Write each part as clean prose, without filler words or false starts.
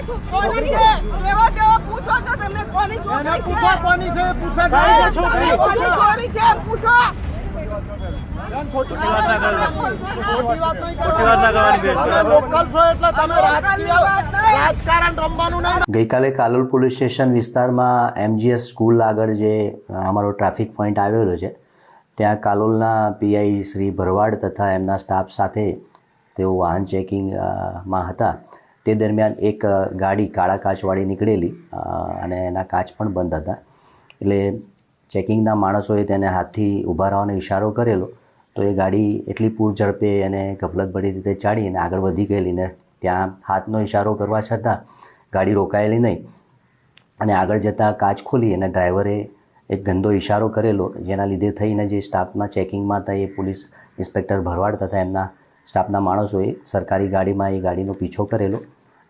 કોની છે એવો કેવો પૂછો છો તમે કોની છોકરી પૂછો કોની છે પૂછો કોની છોરી છે પૂછો ખોટી વાત નહીં કરવાની લોકલ છો એટલે તમે રાજકારણ રમવાનું નહીં। ગઈકાલે કાલોલ પોલીસ સ્ટેશન વિસ્તારમાં MGS સ્કૂલ આગળ જે અમારો ટ્રાફિક પોઈન્ટ આવેલો છે ત્યાં કાલોલના PI શ્રી ભરવાડ તથા એમના સ્ટાફ સાથે તેઓ વાહન ચેકિંગમાં હતા। તે દરમિયાન એક ગાડી કાળા કાચવાળી નીકળેલી અને એના કાચ પણ બંધ હતા, એટલે ચેકિંગના માણસોએ તેને હાથથી ઊભા રહેવાનો ઇશારો કરેલો તો એ ગાડી એટલી પૂર ઝડપે અને ગફલતભરી રીતે ચાડી અને આગળ વધી ગયેલી ને ત્યાં હાથનો ઇશારો કરવા છતાં ગાડી રોકાયેલી નહીં અને આગળ જતાં કાચ ખોલી અને ડ્રાઈવરે એક ગંદો ઇશારો કરેલો, જેના લીધે થઈને જે સ્ટાફમાં ચેકિંગમાં હતા એ પોલીસ ઇન્સ્પેક્ટર ભરવાડ તથા એમના સ્ટાફના માણસોએ સરકારી ગાડીમાં એ ગાડીનો પીછો કરેલો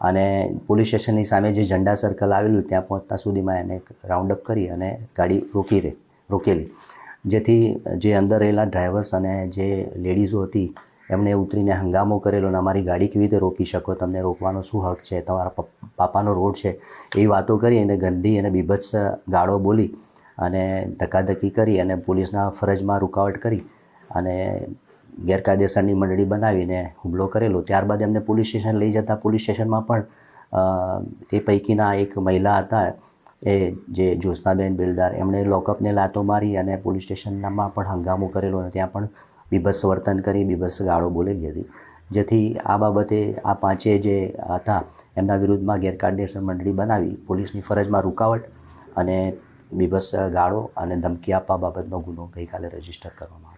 અને પોલીસ સ્ટેશનની સામે જે ઝંડા સર્કલ આવેલું ત્યાં પહોંચતા સુધીમાં એને રાઉન્ડ અપ કરી અને ગાડી રોકેલી, જેથી જે અંદર રહેલા ડ્રાઈવર્સ અને જે લેડીઝો હતી એમણે ઉતરીને હંગામો કરેલો અને અમારી ગાડી કેવી રીતે રોકી શકો, તમને રોકવાનો શું હક છે, તમારા પાપાનો રોડ છે, એવી વાતો કરી અને ગંદી અને બીભત્સ ગાળો બોલી અને ધક્કાધક્કી કરી અને પોલીસના ફરજમાં રૂકાવટ કરી અને ગેરકાયદેસરની મંડળી બનાવીને હુમલો કરેલો। ત્યારબાદ એમને પોલીસ સ્ટેશન લઈ જતા પોલીસ સ્ટેશનમાં પણ એ પૈકીના એક મહિલા હતા એ જે જ્યોત્સનાબેન બિલદાર એમણે લોકઅપને લાતો મારી અને પોલીસ સ્ટેશનમાં પણ હંગામો કરેલો અને ત્યાં પણ બીભત્સ વર્તન કરી બીભત્સ ગાળો બોલેલી હતી, જેથી આ બાબતે આ પાંચે જે હતા એમના વિરુદ્ધમાં ગેરકાયદેસર મંડળી બનાવી પોલીસની ફરજમાં રૂકાવટ અને બીભત્સ ગાળો અને ધમકી આપવા બાબતનો ગુનો ગઈકાલે રજીસ્ટર કરવામાં આવ્યો।